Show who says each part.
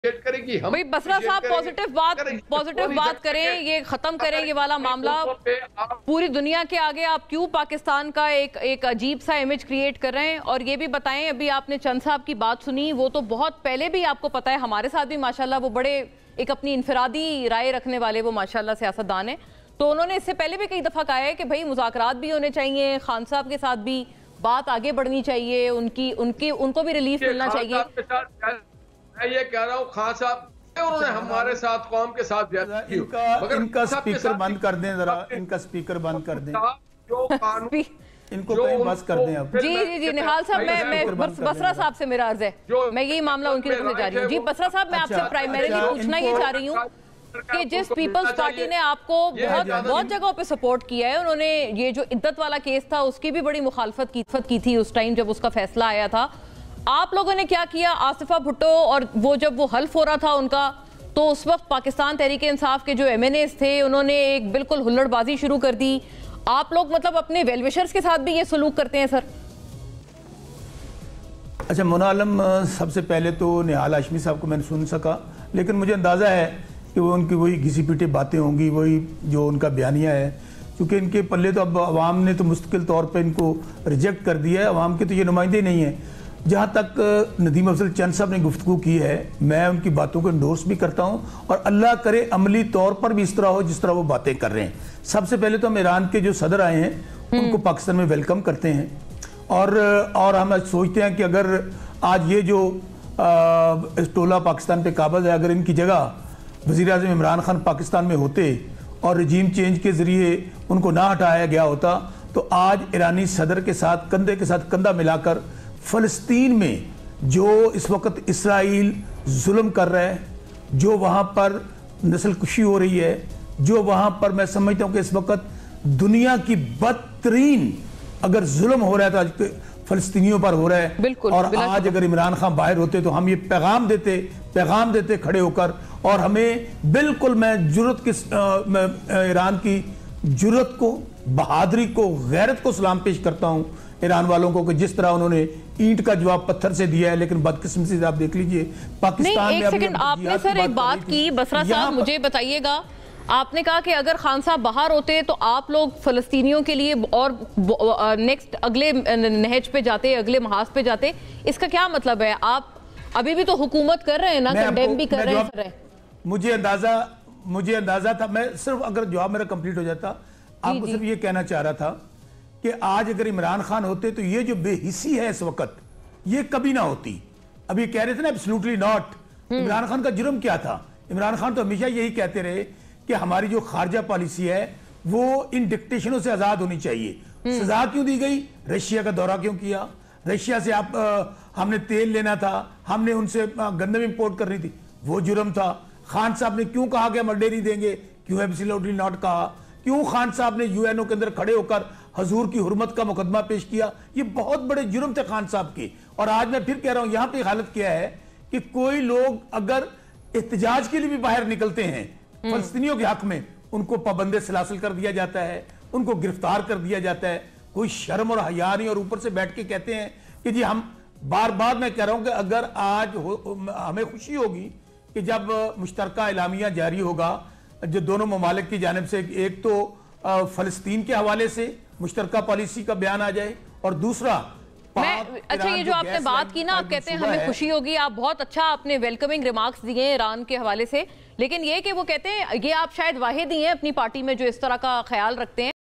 Speaker 1: کرے گی.
Speaker 2: بھئی بسرا صاحب پوزیٹیو بات کریں, یہ ختم کریں یہ والا معاملہ. پوری دنیا کے آگے آپ کیوں پاکستان کا ایک عجیب سا امیج کریٹ کر رہے ہیں؟ اور یہ بھی بتائیں, ابھی آپ نے چند صاحب کی بات سنی, وہ تو بہت پہلے بھی آپ کو پتا ہے, ہمارے ساتھ بھی ماشاءاللہ وہ بڑے ایک اپنی انفرادی رائے رکھنے والے وہ ماشاءاللہ سیاستدان ہیں. تو انہوں نے اس سے پہلے بھی کئی دفعہ کہا ہے کہ بھئی مذاکرات بھی ہونے چاہیے, خان صاحب کے ساتھ بھی بات آگے بڑھنی چاہیے, ان کو بھی ریلیف ملنا چاہیے.
Speaker 1: میں یہ کہہ رہا ہوں خان صاحب انہوں نے ہمارے ساتھ قوم کے ساتھ
Speaker 3: ان کا سپیکر بند کر دیں, ذرا ان کا سپیکر بند کر دیں, ان کو کہیں بس کر دیں اب.
Speaker 2: جی نہال صاحب, میں بسرا صاحب سے میرا عرض ہے, میں یہی معاملہ ان کی طرف سے جا رہی ہوں. جی بسرا صاحب, میں آپ سے پرائمریلی پوچھنا یہ چاہ رہی ہوں کہ جس پیپلز پارٹی نے آپ کو بہت جگہوں پہ سپورٹ کیا ہے, انہوں نے یہ جو عدت والا کیس تھا اس کی بھی بڑی مخالفت کی تھی اس ٹائم جب اس کا فیصلہ آیا تھا, آپ لوگوں نے کیا کیا؟ آصفہ بھٹو اور وہ جب وہ حلف ہو رہا تھا ان کا, تو اس وقت پاکستان تحریک انصاف کے جو ایم این ایز تھے انہوں نے ایک بالکل ہلڑ بازی شروع کر دی. آپ لوگ مطلب اپنے ویل وشرز کے ساتھ بھی یہ سلوک کرتے ہیں سر؟
Speaker 3: اچھا مونا عالم, سب سے پہلے تو نہال ہاشمی صاحب کو میں نے سن سکا, لیکن مجھے اندازہ ہے کہ وہ ان کی وہی گھسی پیٹی باتیں ہوں گی, وہی جو ان کا بیانیہ ہے, کیونکہ ان کے پلے تو اب عوام نے تو مستقل طور پہ ان کو ریجیکٹ کر دیا ہے, عوام کے تو یہ نمائندے نہیں ہیں. جہاں تک ندیم افضل چند صاحب نے گفتگو کی ہے, میں ان کی باتوں کو انڈورس بھی کرتا ہوں, اور اللہ کرے عملی طور پر بھی اس طرح ہو جس طرح وہ باتیں کر رہے ہیں. سب سے پہلے تو ہم ایران کے جو صدر آئے ہیں ان کو پاکستان میں ویلکم کرتے ہیں, اور ہم سوچتے ہیں کہ اگر آج یہ جو ٹولہ پاکستان پہ قابض ہے, اگر ان کی جگہ وزیر اعظم عمران خان پاکستان میں ہوتے اور رجیم چینج کے ذریعے ان کو نہ ہٹایا گیا ہوتا, تو آج ایرانی صدر کے ساتھ کندھے کے ساتھ کندھا ملا کر فلسطین میں جو اس وقت اسرائیل ظلم کر رہا ہے, جو وہاں پر نسل کشی ہو رہی ہے, جو وہاں پر میں سمجھتا ہوں کہ اس وقت دنیا کی بدترین اگر ظلم ہو رہا ہے تو آج فلسطینیوں پر ہو رہا ہے. اور آج اگر عمران خان باہر ہوتے تو ہم یہ پیغام دیتے کھڑے ہو کر, اور ہمیں بالکل میں ایران کی جرت کو, بہادری کو, غیرت کو سلام پیش کرتا ہوں ایران والوں کو, کہ جس طرح انہوں نے اینٹ کا جواب پتھر سے دیا ہے. لیکن بدقسمتی سے آپ دیکھ لیجئے پاکستان میں,
Speaker 2: ایک سیکنڈ, آپ نے سر ایک بات کی بسرا صاحب, مجھے بتائیے گا, آپ نے کہا کہ اگر خان صاحب باہر ہوتے تو آپ لوگ فلسطینیوں کے لیے اور نیکسٹ اگلے نہج پہ جاتے, اگلے محاذ پہ جاتے, اس کا کیا مطلب ہے؟ آپ ابھی بھی تو حکومت کر رہے ہیں نا, کنڈیم بھی کر رہے ہیں سر.
Speaker 3: مجھے اندازہ تھا, میں صرف اگر جواب میرا کمپلیٹ ہو جاتا, آپ کو صرف یہ کہنا چاہ رہا تھا کہ آج اگر عمران خان ہوتے تو یہ جو بے حسی ہے اس وقت, یہ کبھی نہ ہوتی. ابھی کہہ رہے تھے نا ایبسلیوٹلی ناٹ. عمران خان کا جرم کیا تھا؟ عمران خان تو ہمیشہ یہی کہتے رہے کہ ہماری جو خارجہ پالیسی ہے وہ ان ڈکٹیشنوں سے آزاد ہونی چاہیے. سزا کیوں دی گئی؟ رشیا کا دورہ کیوں کیا؟ رشیا سے ہم نے تیل لینا تھا, ہم نے ان سے گندم امپورٹ کرنی تھی, وہ جرم تھا. خان صاحب نے کیوں کہا کہ ہم اڈے نہیں دیں گے؟ کیوں ایبسلیوٹلی ناٹ کہا؟ کیوں خان صاحب نے یو این او کے اندر کھڑے ہو کر حضور کی حرمت کا مقدمہ پیش کیا؟ یہ بہت بڑے جرم تھے خان صاحب کے. اور آج میں پھر کہہ رہا ہوں, یہاں پہ حالت کیا ہے کہ کوئی لوگ اگر احتجاج کے لیے بھی باہر نکلتے ہیں فلسطینیوں کے حق میں, ان کو پابند سلاسل کر دیا جاتا ہے, ان کو گرفتار کر دیا جاتا ہے. کوئی شرم اور حیا نہیں, اور اوپر سے بیٹھ کے کہتے ہیں کہ جی ہم بار میں کہہ رہا ہوں کہ اگر آج ہمیں خوشی ہوگی کہ جب مشترکہ اعلامیہ جاری ہوگا جو دونوں ممالک کی جانب سے, ایک تو فلسطین کے حوالے سے مشترکہ پالیسی کا بیان آ جائے, اور دوسرا
Speaker 2: اچھا یہ جو آپ نے بات کی نا, آپ کہتے ہیں ہمیں خوشی ہوگی, آپ بہت اچھا اپنے ویلکمنگ ریمارکس دیے ہیں ایران کے حوالے سے, لیکن یہ کہ وہ کہتے ہیں یہ آپ شاید واحد ہی ہیں اپنی پارٹی میں جو اس طرح کا خیال رکھتے ہیں.